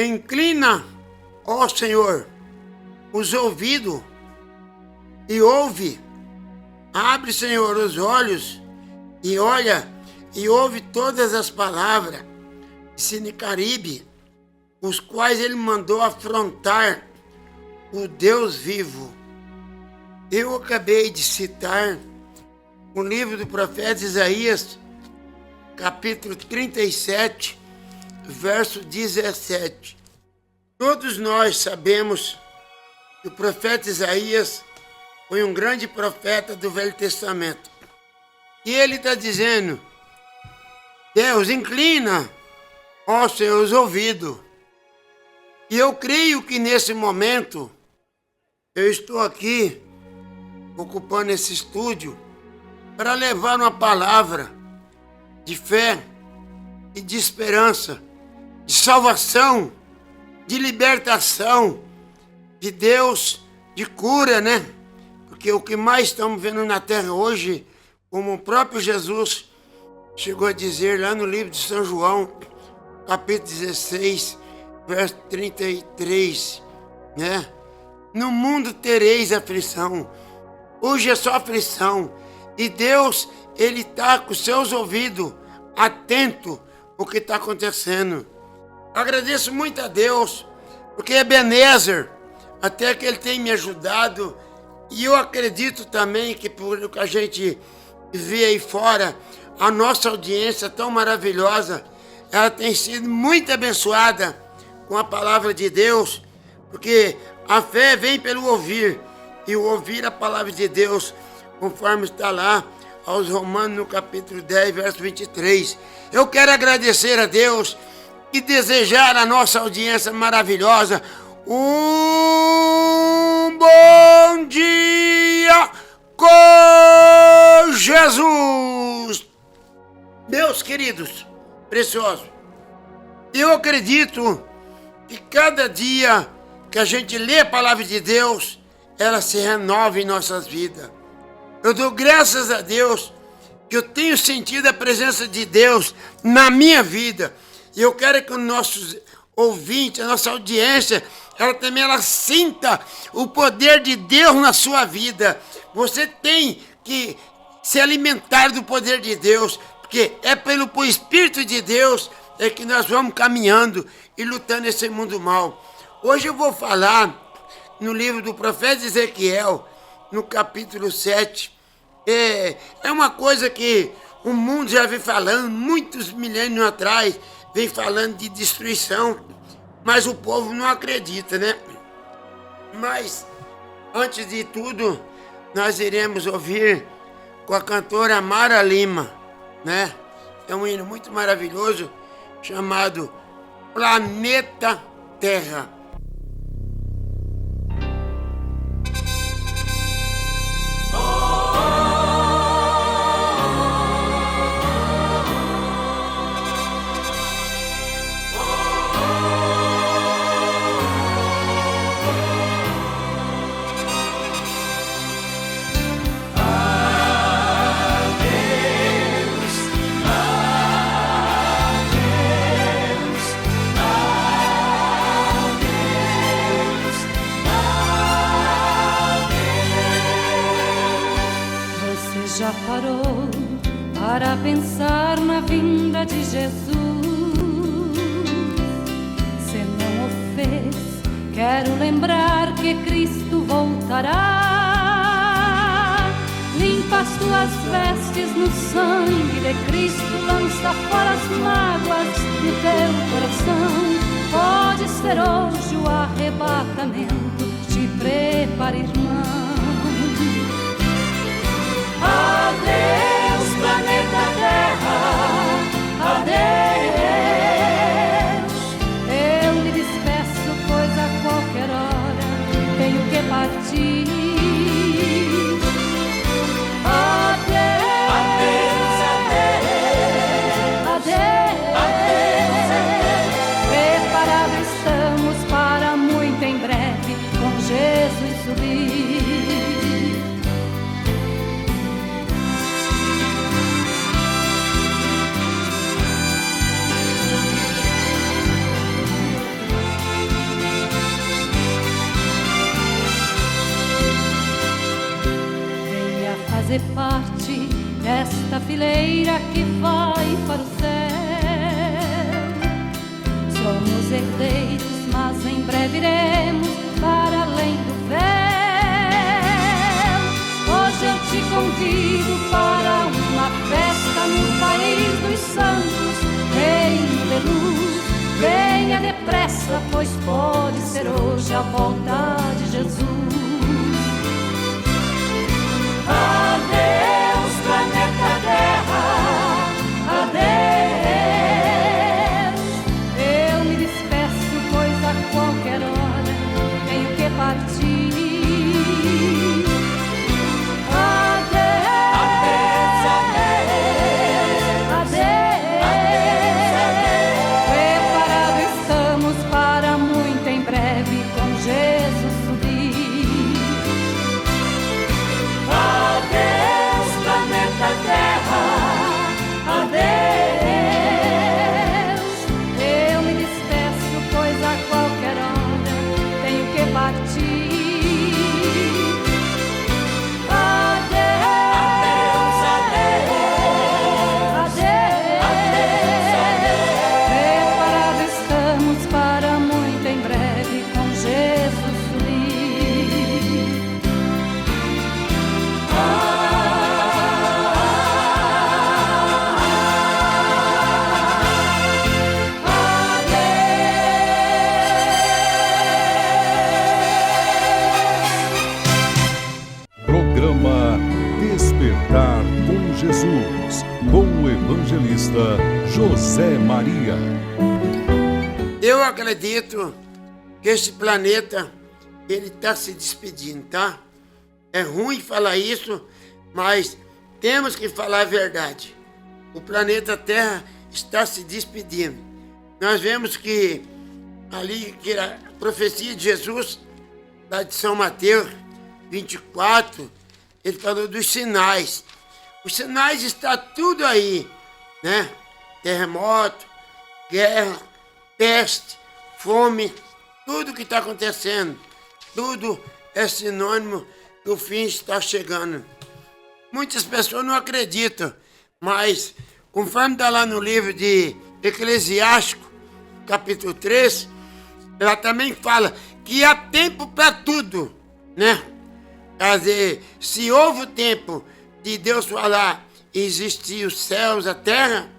Inclina, ó Senhor, os ouvidos e ouve. Abre, Senhor, os olhos e olha e ouve todas as palavras de Senecaribe, os quais ele mandou afrontar o Deus vivo. Eu acabei de citar o livro do profeta Isaías, capítulo 37, verso 17. Todos nós sabemos que o profeta Isaías foi um grande profeta do Velho Testamento. E ele está dizendo: Deus, inclina, ó Senhor, os ouvidos. E eu creio que nesse momento eu estou aqui ocupando esse estúdio para levar uma palavra de fé e de esperança, de salvação, de libertação, de Deus, de cura, né? Porque o que mais estamos vendo na terra hoje, como o próprio Jesus chegou a dizer lá no livro de São João, capítulo 16, verso 33, né? No mundo tereis aflição. Hoje é só aflição. E Deus, Ele está com seus ouvidos atento ao que está acontecendo. Agradeço muito a Deus, porque Ebenezer, até que Ele tem me ajudado. E eu acredito também que por o que a gente vê aí fora, a nossa audiência tão maravilhosa, ela tem sido muito abençoada com a palavra de Deus, porque a fé vem pelo ouvir, e o ouvir a palavra de Deus, conforme está lá aos Romanos no capítulo 10, verso 23. Eu quero agradecer a Deus e desejar à nossa audiência maravilhosa um bom dia com Jesus. Meus queridos, preciosos, eu acredito que cada dia que a gente lê a palavra de Deus, ela se renova em nossas vidas. Eu dou graças a Deus que eu tenho sentido a presença de Deus na minha vida. E eu quero que os nossos ouvintes, a nossa audiência, ela também sinta o poder de Deus na sua vida. Você tem que se alimentar do poder de Deus, porque é pelo Espírito de Deus é que nós vamos caminhando e lutando nesse mundo mal. Hoje eu vou falar no livro do profeta Ezequiel, no capítulo 7. É uma coisa que o mundo já vem falando, muitos milênios atrás, vem falando de destruição, mas o povo não acredita, né? Mas, antes de tudo, nós iremos ouvir com a cantora Mara Lima, né? É um hino muito maravilhoso, chamado Planeta Terra. Já parou para pensar na vinda de Jesus? Se não o fez, quero lembrar que Cristo voltará. Limpa as tuas vestes no sangue de Cristo, lança fora as mágoas do teu coração. Pode ser hoje o arrebatamento, te prepara, irmão. Adeus, planeta Terra, adeus. Eu me despeço, pois a qualquer hora tenho que partir. Adeus, adeus, adeus, adeus. Preparados estamos para muito em breve com Jesus subir. fazer parte desta fileira que vai para o céu. Somos herdeiros, mas em breve iremos para além do véu. Hoje eu te convido para uma festa no país dos santos. Vem de luz, venha depressa, pois pode ser hoje a volta de Jesus. Adeus, planeta Terra, adeus. Eu me despeço, pois a qualquer hora tenho que partir. Adeus, adeus, adeus, adeus. Preparados estamos para muito em breve com Jesus subir. Adeus, planeta Terra, adeus. Eu me despeço, pois a qualquer hora tenho que partir. Adeus, adeus, adeus, adeus. Preparados estamos para muito em breve com Jesus subir. Programa Despertar com Jesus, com o evangelista José Maria. Eu acredito que esse planeta, ele está se despedindo, tá? É ruim falar isso, mas temos que falar a verdade. O planeta Terra está se despedindo. Nós vemos que ali, que a profecia de Jesus, lá de São Mateus 24, ele falou dos sinais. Os sinais está tudo aí, né? Terremoto, guerra, peste, fome, tudo que está acontecendo, tudo é sinônimo que o fim está chegando. Muitas pessoas não acreditam, mas conforme está lá no livro de Eclesiástico, capítulo 3, ela também fala que há tempo para tudo, né? Quer dizer, se houve o tempo de Deus falar e existir os céus, a terra,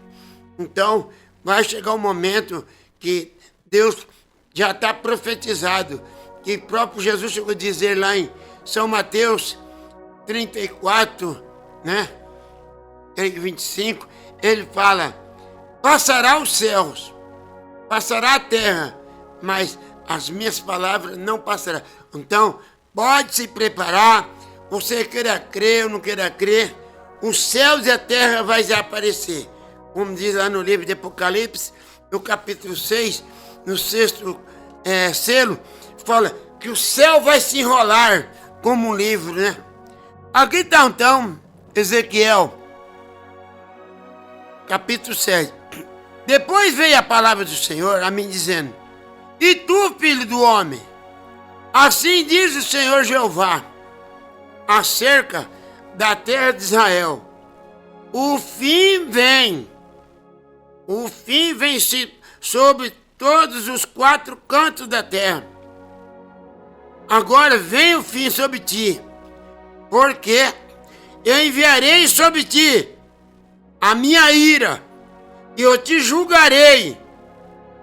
então vai chegar um momento que Deus já está profetizado, que o próprio Jesus chegou a dizer lá em São Mateus 34, né? 25, ele fala: passará os céus, passará a terra, mas as minhas palavras não passarão. Então, pode se preparar, você queira crer ou não queira crer, os céus e a terra vai desaparecer. Como diz lá no livro de Apocalipse, no capítulo 6, no 6º selo, fala que o céu vai se enrolar como um livro, né? Aqui está então, Ezequiel, capítulo 7. Depois veio a palavra do Senhor a mim dizendo: e tu, filho do homem, assim diz o Senhor Jeová, acerca da terra de Israel: o fim vem sobre todos os 4 cantos da terra. Agora vem o fim sobre ti, porque eu enviarei sobre ti a minha ira, e eu te julgarei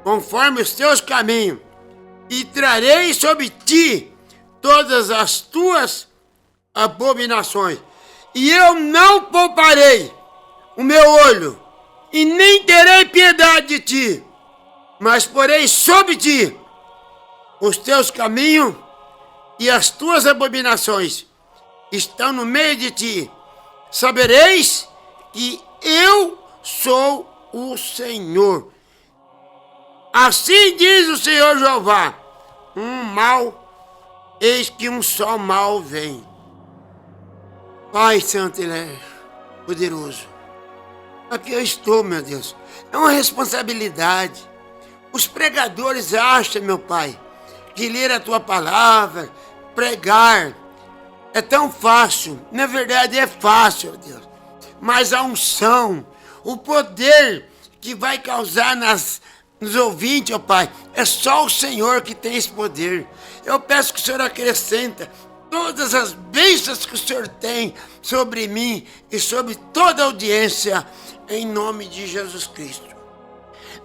conforme os teus caminhos, e trarei sobre ti todas as tuas abominações, e eu não pouparei o meu olho, e nem terei piedade de ti, mas porei sobre ti os teus caminhos, e as tuas abominações estão no meio de ti. Sabereis que eu sou o Senhor. Assim diz o Senhor Jeová: um mal, eis que um só mal vem. Pai Santo e poderoso, aqui eu estou, meu Deus. É uma responsabilidade. Os pregadores acham, meu Pai, que ler a tua palavra, pregar, É tão fácil, na verdade é fácil, Deus. Mas a unção, o poder que vai causar nos ouvintes, ó Pai, é só o Senhor que tem esse poder. Eu peço que o Senhor acrescenta todas as bênçãos que o Senhor tem sobre mim e sobre toda a audiência, em nome de Jesus Cristo.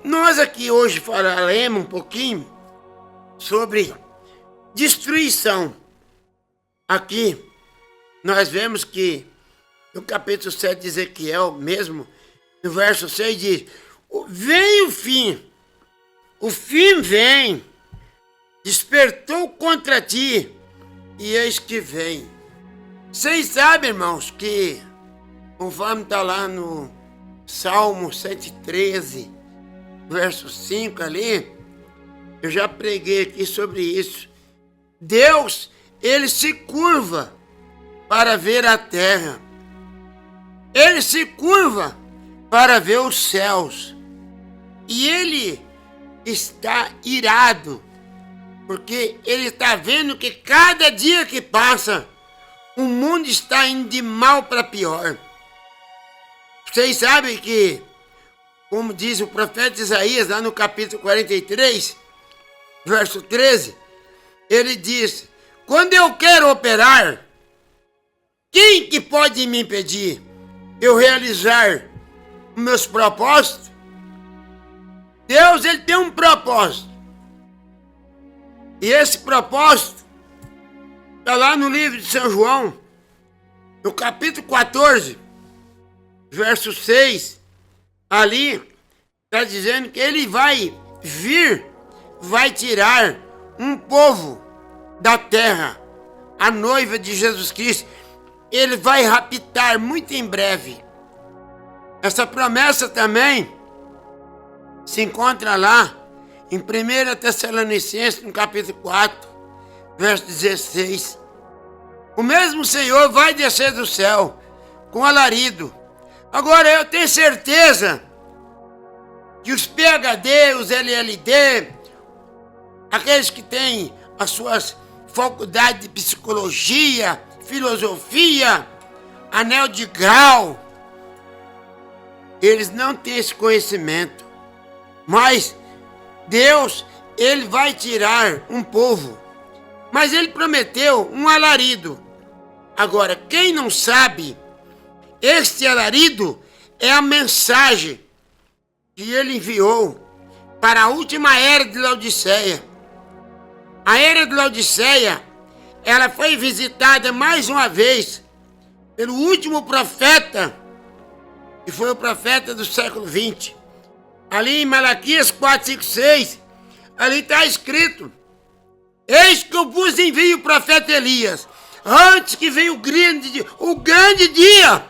Nós aqui hoje falaremos um pouquinho sobre destruição. Aqui nós vemos que no capítulo 7 de Ezequiel mesmo, no verso 6 diz: vem o fim vem, despertou contra ti, e eis que vem. Vocês sabem, irmãos, que conforme está lá no Salmo 113, verso 5 ali, eu já preguei aqui sobre isso. Deus, ele se curva para ver a terra. Ele se curva para ver os céus. E ele está irado, porque ele está vendo que cada dia que passa, o mundo está indo de mal para pior. Vocês sabem que, como diz o profeta Isaías, lá no capítulo 43, verso 13, ele diz: quando eu quero operar, quem que pode me impedir eu realizar os meus propósitos? Deus, ele tem um propósito. E esse propósito está lá no livro de São João, no capítulo 14, verso 6, ali está dizendo que ele vai vir, vai tirar um povo da terra, a noiva de Jesus Cristo. Ele vai raptar muito em breve. Essa promessa também se encontra lá em 1 Tessalonicenses, no capítulo 4, verso 16. O mesmo Senhor vai descer do céu com alarido. Agora eu tenho certeza que os PhD, os LLD, aqueles que têm as suas faculdades de psicologia, filosofia, anel de grau, eles não têm esse conhecimento. Mas Deus, ele vai tirar um povo. Mas ele prometeu um alarido. Agora, quem não sabe, este alarido é a mensagem que ele enviou para a última era de Laodiceia. A era de Laodiceia, ela foi visitada mais uma vez pelo último profeta, que foi o profeta do século 20. Ali em Malaquias 4, 5, 6, ali está escrito: eis que eu vos envio o profeta Elias, antes que venha o grande dia,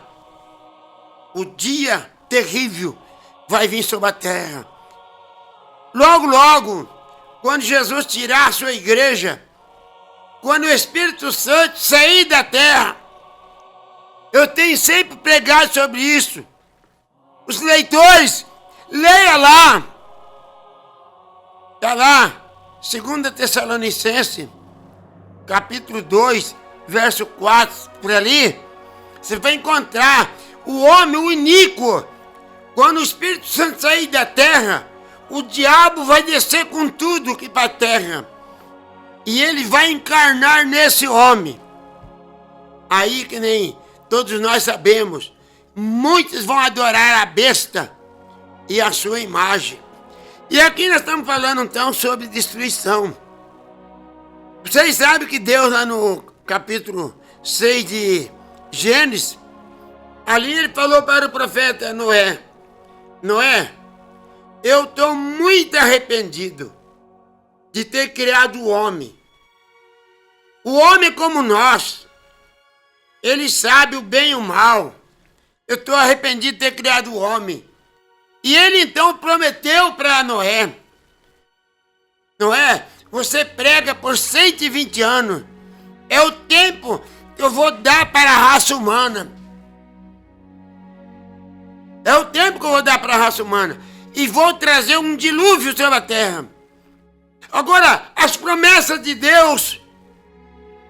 o dia terrível vai vir sobre a terra. Logo, logo, quando Jesus tirar a sua igreja, quando o Espírito Santo sair da terra, eu tenho sempre pregado sobre isso. Os leitores, leia lá. Está lá, 2 Tessalonicenses, capítulo 2, verso 4, por ali. Você vai encontrar o homem, o iníquo. Quando o Espírito Santo sair da terra, o diabo vai descer com tudo aqui para a terra. E ele vai encarnar nesse homem. Aí, que nem todos nós sabemos, muitos vão adorar a besta e a sua imagem. E aqui nós estamos falando então sobre destruição. Vocês sabem que Deus, lá no capítulo 6 de Gênesis, ali ele falou para o profeta Noé: Noé, eu estou muito arrependido de ter criado o homem. O homem como nós, ele sabe o bem e o mal. Eu estou arrependido de ter criado o homem. E ele então prometeu para Noé: Noé, você prega por 120 anos. É o tempo que eu vou dar para a raça humana. É o tempo que eu vou dar para a raça humana. E vou trazer um dilúvio sobre a terra. Agora, as promessas de Deus,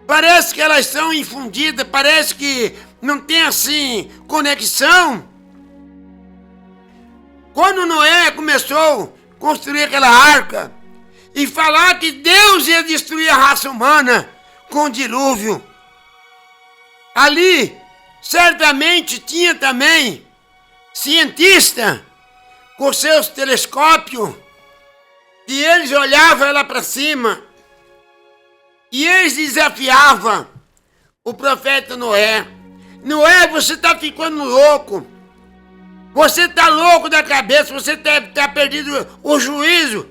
Parece que elas são infundidas, parece que não tem assim conexão. Quando Noé começou a construir aquela arca e falar que Deus ia destruir a raça humana com o dilúvio, ali certamente tinha também cientista com seus telescópios e eles olhavam lá para cima e eles desafiavam o profeta Noé. Noé, você está ficando louco. Você está louco da cabeça, você tá perdido o juízo.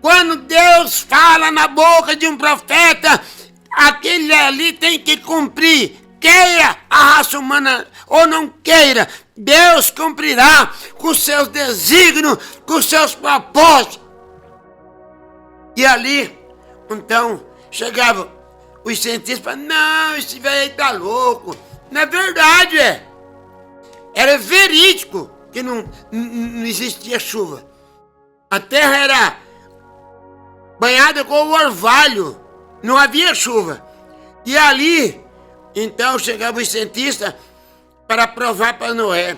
Quando Deus fala na boca de um profeta, aquele ali tem que cumprir. Queira a raça humana ou não queira, Deus cumprirá com os seus desígnios, com os seus propósitos. E ali, então, chegavam os cientistas e falavam, não, esse velho aí tá louco. Não é verdade, Era verídico que não existia chuva. A terra era banhada com o orvalho, não havia chuva. E ali, então, chegavam os cientistas para provar para Noé.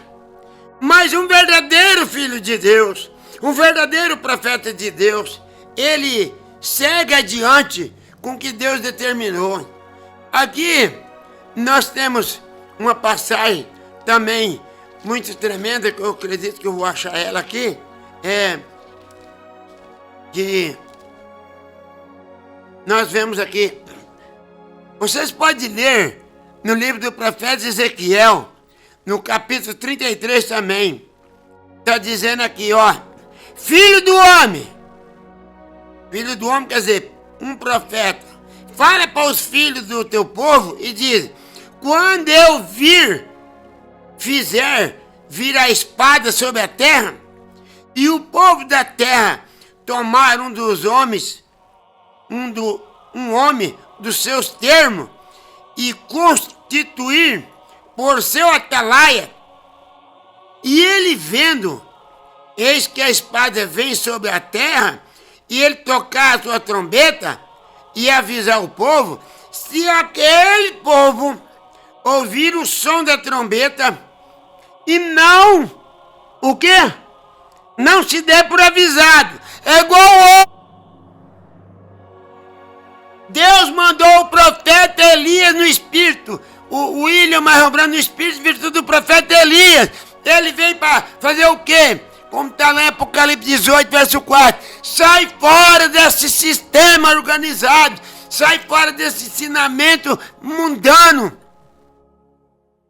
Mas um verdadeiro filho de Deus, um verdadeiro profeta de Deus, ele segue adiante com o que Deus determinou. Aqui nós temos uma passagem também muito tremenda, que eu acredito que eu vou achar ela aqui, que nós vemos aqui. Vocês podem ler no livro do profeta Ezequiel, no capítulo 33 também. Está dizendo aqui, filho do homem quer dizer, um profeta, fala para os filhos do teu povo e diz, quando eu fizer vir a espada sobre a terra, e o povo da terra tomar um homem dos seus termos, e constituir por seu atalaia, e ele vendo, eis que a espada vem sobre a terra, e ele tocar a sua trombeta, e avisar o povo, se aquele povo ouvir o som da trombeta, e não, o quê? Não se der por avisado, é igual Deus mandou o profeta Elias no espírito, o William Marrombrando no espírito, virtude do profeta Elias. Ele veio para fazer o quê? Como está lá em Apocalipse 18, verso 4. Sai fora desse sistema organizado, sai fora desse ensinamento mundano.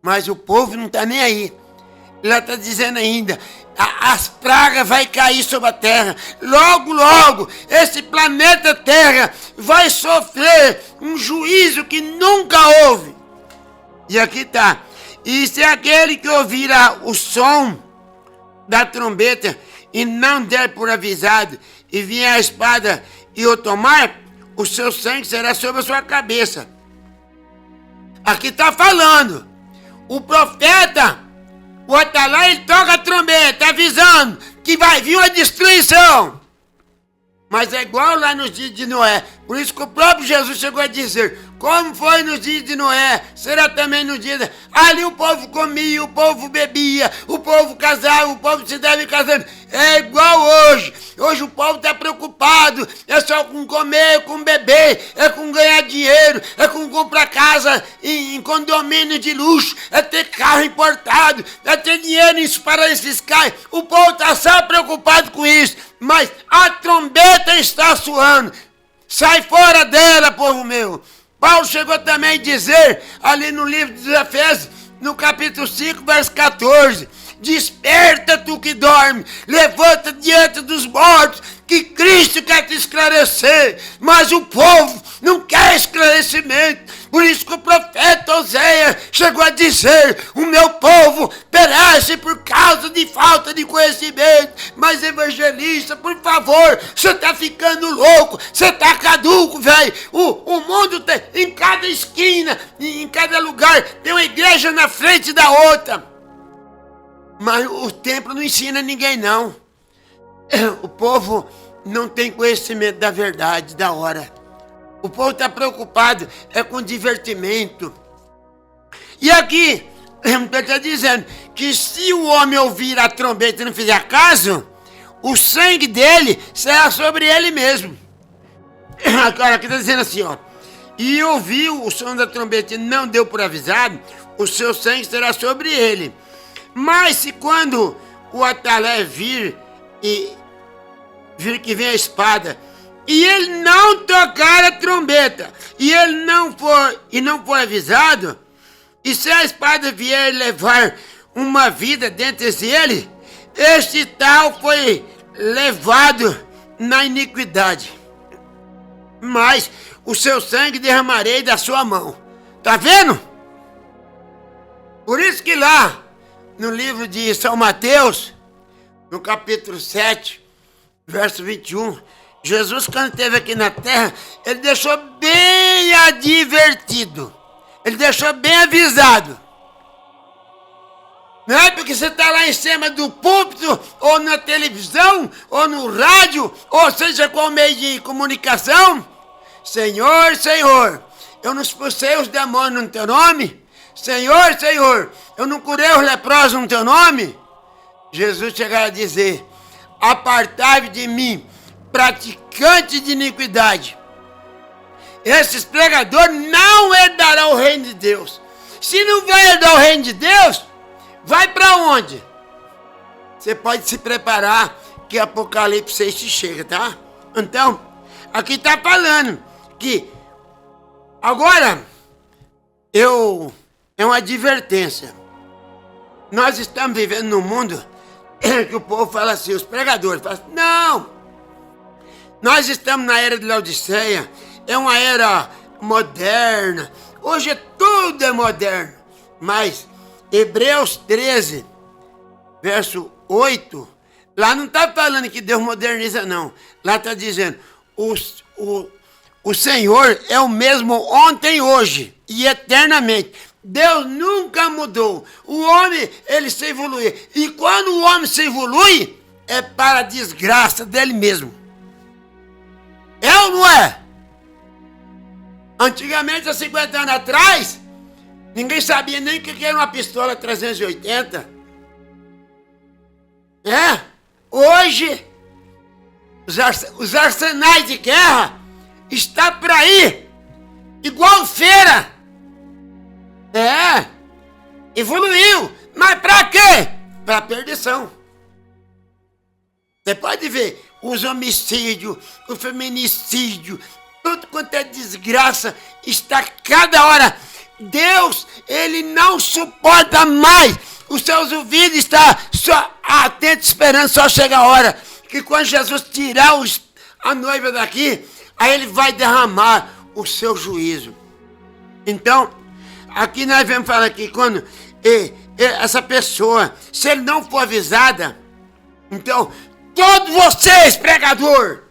Mas o povo não está nem aí. Ele está dizendo ainda, as pragas vão cair sobre a terra. Logo, logo, esse planeta Terra vai sofrer um juízo que nunca houve. E aqui está. E se aquele que ouvirá o som da trombeta e não der por avisado, e vier a espada e o tomar, o seu sangue será sobre a sua cabeça. Aqui está falando. O profeta, o atalaia, ele toca a trombeta, avisando que vai vir uma destruição. Mas é igual lá nos dias de Noé. Por isso que o próprio Jesus chegou a dizer, como foi nos dias de Noé, será também nos dias... Ali o povo comia, o povo bebia, o povo casava, o povo se deve casando. É igual hoje. Hoje o povo está preocupado, é só com comer, com beber, é com ganhar dinheiro, é com comprar casa em condomínio de luxo, é ter carro importado, é ter dinheiro em paraísos fiscais. O povo está só preocupado com isso, mas a trombeta está soando. Sai fora dela, povo meu. Paulo chegou também a dizer, ali no livro dos Efésios, no capítulo 5, verso 14, desperta tu que dorme, levanta diante dos mortos, que Cristo quer te esclarecer, mas o povo não quer esclarecimento. Por isso que o profeta Oséias chegou a dizer, o meu povo perece por causa de falta de conhecimento. Mas evangelista, por favor, você está ficando louco, você está caduco, velho. O mundo tem, em cada esquina, em cada lugar, tem uma igreja na frente da outra. Mas o templo não ensina ninguém, não. O povo não tem conhecimento da verdade, da hora. O povo está preocupado com divertimento. E aqui, está dizendo que se o homem ouvir a trombeta e não fizer caso, o sangue dele será sobre ele mesmo. Agora, aqui está dizendo assim, ó. E ouviu o som da trombeta e não deu por avisado, o seu sangue será sobre ele. Mas se quando o Atalé vir que vem a espada, e ele não tocar a trombeta, e ele não for avisado, e se a espada vier levar uma vida dentre ele, este tal foi levado na iniquidade. Mas o seu sangue derramarei da sua mão. Tá vendo? Por isso que lá, no livro de São Mateus, no capítulo 7, verso 21, Jesus, quando esteve aqui na terra, ele deixou bem advertido. Ele deixou bem avisado. Não é porque você está lá em cima do púlpito, ou na televisão, ou no rádio, ou seja, qual meio de comunicação. Senhor, Senhor, eu não expulsei os demônios no teu nome? Senhor, Senhor, eu não curei os leprosos no teu nome? Jesus chegava a dizer, apartai-vos de mim, praticante de iniquidade. Esses pregadores não herdarão o reino de Deus. Se não vai herdar o reino de Deus, vai para onde? Você pode se preparar que Apocalipse 6 chega, tá? Então, aqui está falando que agora é uma advertência. Nós estamos vivendo num mundo que o povo fala assim, os pregadores falam assim, não, nós estamos na era de Laodiceia, é uma era moderna, hoje tudo é moderno, mas Hebreus 13, verso 8, lá não está falando que Deus moderniza não, lá está dizendo, o Senhor é o mesmo ontem, hoje e eternamente. Deus nunca mudou. O homem, ele se evolui. E quando o homem se evolui, é para a desgraça dele mesmo. É ou não é? Antigamente, há 50 anos atrás, ninguém sabia nem o que era uma pistola 380. Hoje, os arsenais de guerra estão por aí, igual feira. Evoluiu. Mas pra quê? Pra perdição. Você pode ver os homicídios, o feminicídio, tudo quanto é desgraça, está cada hora. Deus, ele não suporta mais. Os seus ouvidos estão só atentos, esperando só chegar a hora. Que quando Jesus tirar a noiva daqui, aí ele vai derramar o seu juízo. Então, aqui nós vamos falar que quando essa pessoa, se ele não for avisada, então, todos vocês, pregador,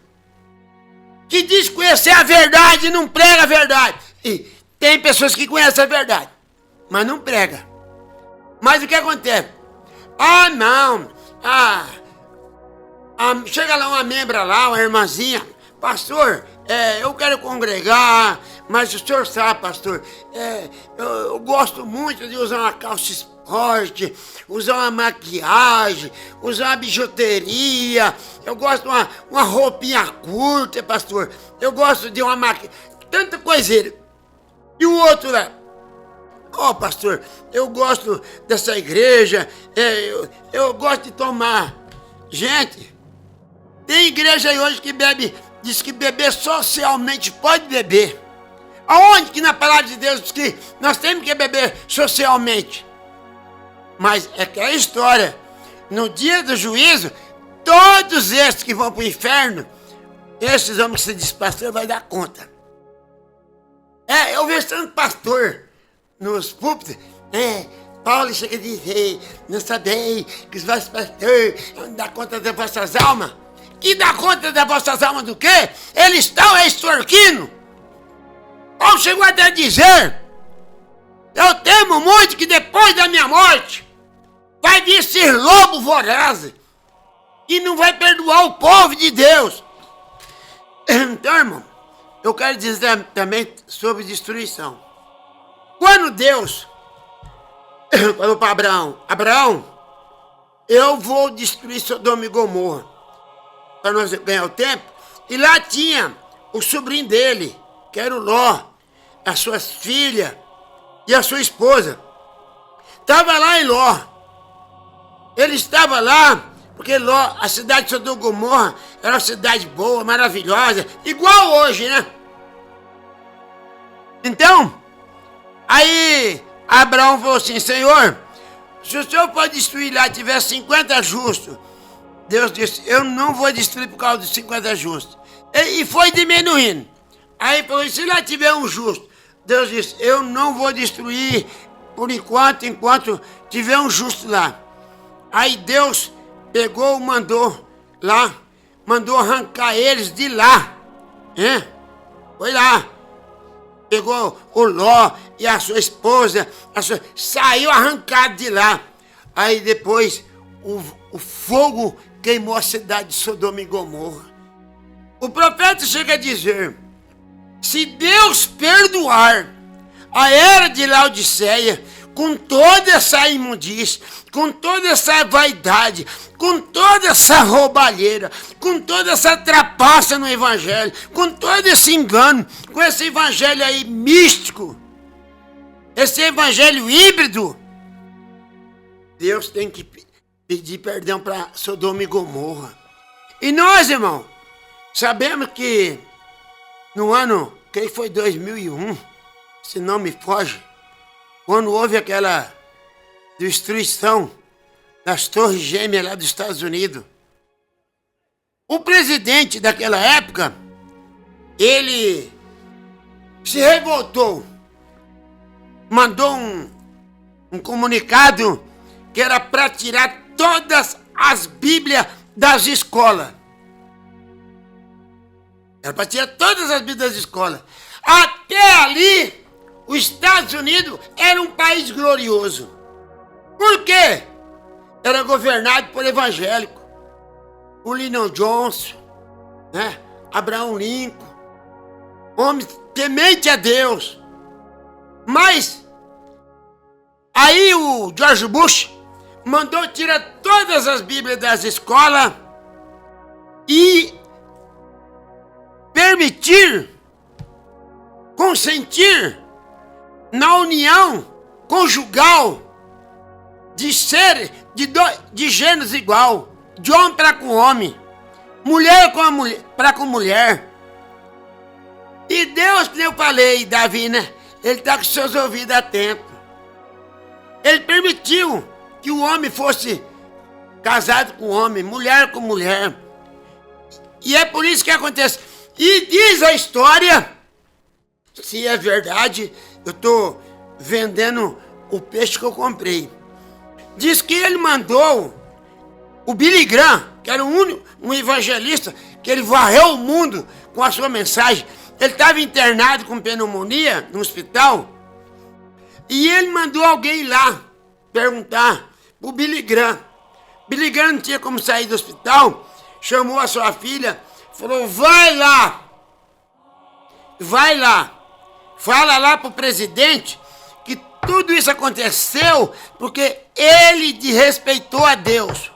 que diz conhecer a verdade e não prega a verdade. E tem pessoas que conhecem a verdade, mas não prega. Mas o que acontece? Chega lá uma membra lá, uma irmãzinha, pastor, eu quero congregar, mas o senhor sabe, pastor, eu gosto muito de usar uma calça esporte, usar uma maquiagem, usar uma bijuteria, eu gosto de uma roupinha curta, pastor, eu gosto de uma maquiagem, tanta coiseira. E o outro lá, pastor, eu gosto dessa igreja, eu gosto de tomar. Gente, tem igreja aí hoje que diz que beber socialmente pode beber. Aonde que na palavra de Deus diz que nós temos que beber socialmente? Mas é aquela história, no dia do juízo, todos esses que vão para o inferno, esses homens que se diz pastor vai dar conta. Eu vejo tanto pastor nos púlpitos, Paulo chega a dizer, não sabei que os vossos pastores vão dar conta das vossas almas. Que dá conta das vossas almas do quê? Eles estão extorquindo. Paulo chegou até a dizer, eu temo muito que depois da minha morte vai vir esse lobo voraz e não vai perdoar o povo de Deus. Então, irmão, eu quero dizer também sobre destruição. Quando Deus falou para Abraão, Abraão, eu vou destruir Sodoma e Gomorra, para nós ganhar o tempo, e lá tinha o sobrinho dele, que era o Ló, as suas filhas e a sua esposa. Estava lá em Ló. Ele estava lá porque Ló, a cidade de Sodoma e Gomorra era uma cidade boa, maravilhosa, igual hoje, né? Então, aí Abraão falou assim, Senhor, se o Senhor pode destruir lá, tiver 50 justos, Deus disse, eu não vou destruir por causa dos 50 justos. E foi diminuindo. Aí falou, se lá tiver um justo, Deus disse, eu não vou destruir por enquanto tiver um justo lá. Aí Deus pegou, mandou arrancar eles de lá. Foi lá. Pegou o Ló e a sua esposa, saiu arrancado de lá. Aí depois o fogo queimou a cidade de Sodoma e Gomorra. O profeta chega a dizer, se Deus perdoar a era de Laodiceia, com toda essa imundícia, com toda essa vaidade, com toda essa roubalheira, com toda essa trapaça no evangelho, com todo esse engano, com esse evangelho aí místico, esse evangelho híbrido, Deus tem que pedir perdão para Sodoma e Gomorra. E nós, irmão, sabemos que no ano, que foi 2001, se não me foge, quando houve aquela destruição das Torres Gêmeas lá dos Estados Unidos, o presidente daquela época, ele se revoltou, mandou um comunicado que era para tirar todas as Bíblias das escolas. Era para tirar todas as Bíblias das escolas. Até ali, os Estados Unidos era um país glorioso. Por quê? Era governado por evangélico. O Lyndon Johnson, né? Abraham Lincoln, homem temente a Deus. Mas aí o George Bush mandou tirar todas as Bíblias das escolas e consentir na união conjugal de gêneros igual, de homem para com homem, mulher para com mulher. E Deus, como eu falei, Davi, né? Ele está com seus ouvidos atentos. Ele permitiu que o homem fosse casado com homem, mulher com mulher. E é por isso que acontece. E diz a história, se é verdade, eu estou vendendo o peixe que eu comprei. Diz que ele mandou o Billy Graham, que era um evangelista, que ele varreu o mundo com a sua mensagem. Ele estava internado com pneumonia no hospital. E ele mandou alguém lá perguntar para o Billy Graham. Billy Graham não tinha como sair do hospital, chamou a sua filha, falou, vai lá, fala lá para o presidente que tudo isso aconteceu porque ele desrespeitou a Deus.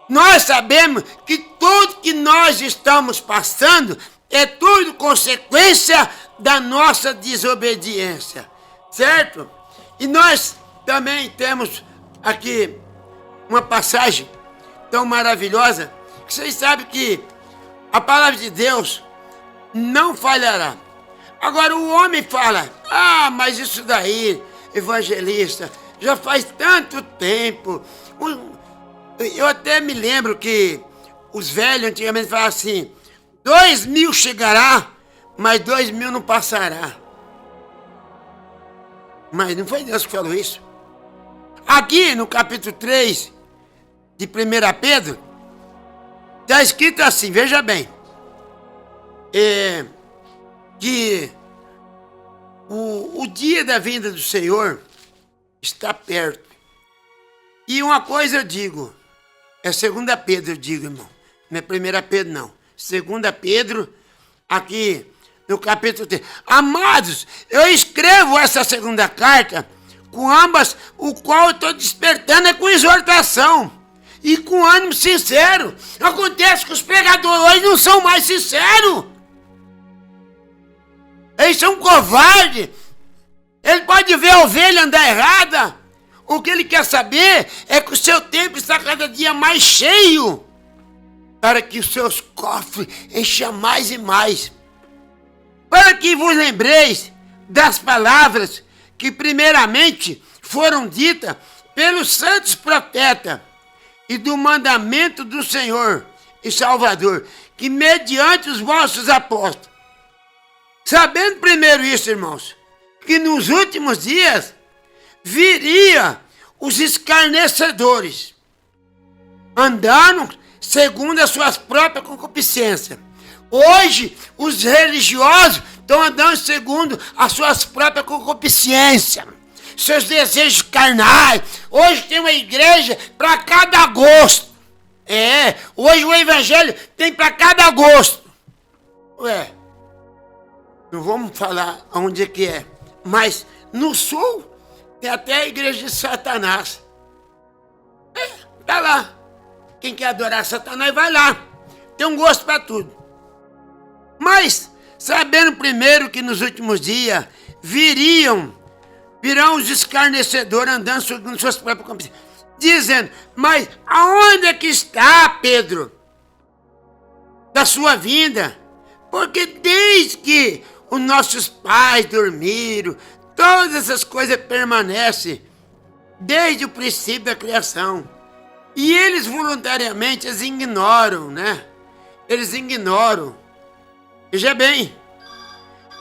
Nós sabemos que tudo que nós estamos passando é tudo consequência da nossa desobediência, certo? E nós também temos aqui uma passagem tão maravilhosa que vocês sabem que a palavra de Deus não falhará. Agora o homem fala, mas isso daí, evangelista, já faz tanto tempo. Eu até me lembro que os velhos antigamente falavam assim, 2000 chegará, mas 2000 não passará. Mas não foi Deus que falou isso. Aqui no capítulo 3 de 1 Pedro, está escrito assim, veja bem, que o dia da vinda do Senhor está perto. E uma coisa eu digo, é 2 Pedro, eu digo, irmão, não é 1 Pedro não, 2 Pedro, aqui no capítulo 3. Amados, eu escrevo essa segunda carta com ambas, o qual eu estou despertando é com exortação e com ânimo sincero. Acontece que os pregadores hoje não são mais sinceros. Eles são covardes. Ele pode ver a ovelha andar errada. O que ele quer saber é que o seu tempo está cada dia mais cheio, para que os seus cofres encham mais e mais. Para que vos lembreis das palavras que primeiramente foram ditas pelos santos profetas e do mandamento do Senhor e Salvador, que mediante os vossos apóstolos. Sabendo primeiro isso, irmãos, que nos últimos dias viria os escarnecedores, andando segundo as suas próprias concupiscências. Hoje, os religiosos estão andando segundo as suas próprias concupiscências, seus desejos carnais. Hoje tem uma igreja para cada gosto. Hoje o evangelho tem para cada gosto. Não vamos falar onde é que é, mas no sul tem até a igreja de Satanás. Tá lá. Quem quer adorar Satanás vai lá. Tem um gosto para tudo. Mas, sabendo primeiro que nos últimos dias virão os escarnecedores andando segundo suas próprias concupiscências, dizendo: mas aonde é que está, Pedro, da sua vinda? Porque desde que os nossos pais dormiram, todas essas coisas permanecem desde o princípio da criação. E eles voluntariamente as ignoram, né? Eles ignoram. Veja bem,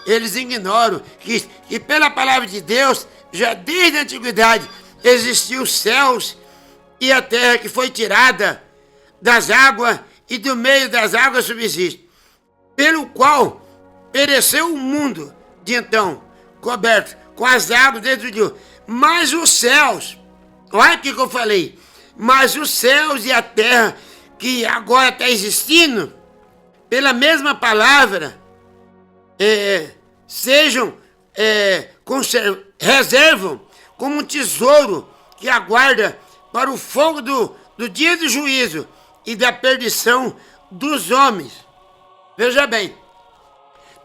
eles ignoram que pela palavra de Deus, já desde a antiguidade, existiam os céus e a terra que foi tirada das águas e do meio das águas subsiste, pelo qual pereceu o mundo de então, coberto com as águas desde o dia. Mas os céus, olha o que eu falei, mas os céus e a terra que agora está existindo, pela mesma palavra, reservam como um tesouro que aguarda para o fogo do dia do juízo e da perdição dos homens. Veja bem,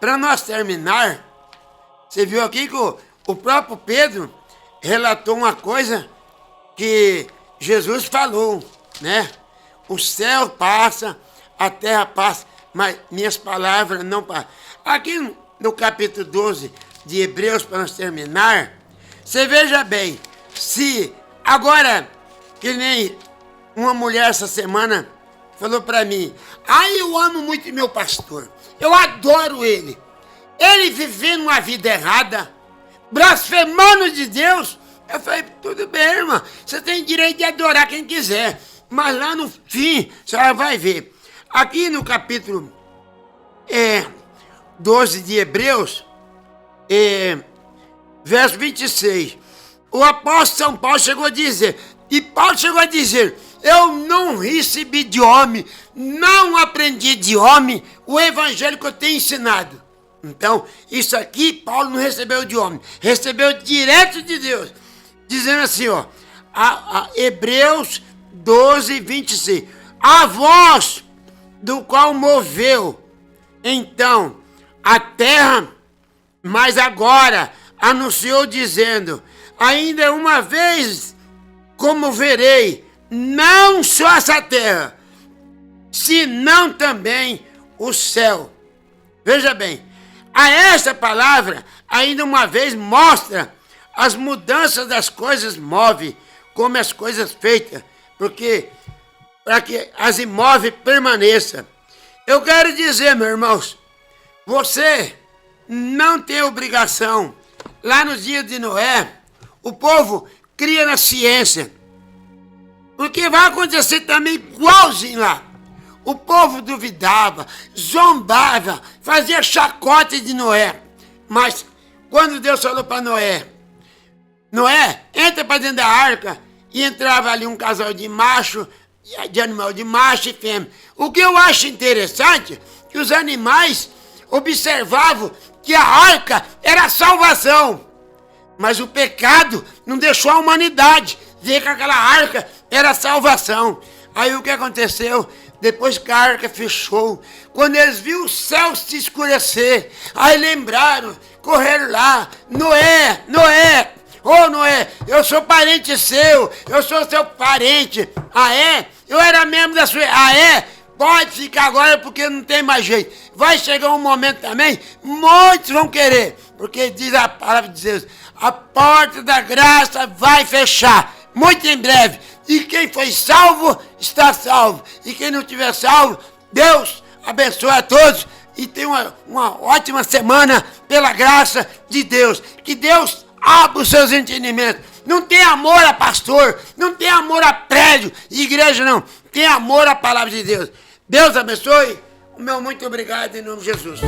para nós terminar, você viu aqui que o próprio Pedro relatou uma coisa que Jesus falou, né? O céu passa, a terra passa, mas minhas palavras não passam. Aqui no capítulo 12 de Hebreus, para nós terminar, você veja bem, se agora, que nem uma mulher essa semana falou para mim: eu amo muito meu pastor, eu adoro ele vivendo uma vida errada, blasfemando de Deus. Eu falei: tudo bem, irmã, você tem direito de adorar quem quiser, mas lá no fim, a senhora vai ver. Aqui no capítulo 12 de Hebreus, verso 26, o apóstolo São Paulo chegou a dizer, eu não recebi de homem, não aprendi de homem o evangelho que eu tenho ensinado. Então, isso aqui Paulo não recebeu de homem, recebeu direto de Deus, dizendo assim, Hebreus 12, 26, a voz do qual moveu então a terra, mas agora anunciou dizendo, ainda uma vez comoverei não só essa terra, senão também o céu. Veja bem, a esta palavra ainda uma vez mostra as mudanças das coisas móveis, como as coisas feitas, porque para que as imóveis permaneçam. Eu quero dizer, meus irmãos, você não tem obrigação. Lá nos dias de Noé, o povo cria na ciência, porque vai acontecer também igualzinho lá. O povo duvidava, zombava, fazia chacota de Noé. Mas quando Deus falou para Noé, entra para dentro da arca, e entrava ali um casal de macho, de animal de macho e fêmea. O que eu acho interessante, que os animais, observavam que a arca era a salvação. Mas o pecado não deixou a humanidade ver que aquela arca era a salvação. Aí o que aconteceu? Depois que a arca fechou, quando eles viram o céu se escurecer, aí lembraram, correram lá, Noé, ô Noé, eu sou parente seu, eu sou seu parente. Ah é? Eu era membro da sua... Ah é? Pode ficar agora porque não tem mais jeito. Vai chegar um momento também, muitos vão querer, porque diz a palavra de Deus, a porta da graça vai fechar, muito em breve. E quem foi salvo, está salvo. E quem não tiver salvo, Deus abençoe a todos. E tenha uma ótima semana pela graça de Deus. Que Deus abra os seus entendimentos. Não tem amor a pastor, não tem amor a prédio, igreja não. Tem amor à palavra de Deus. Deus abençoe. O meu muito obrigado em nome de Jesus.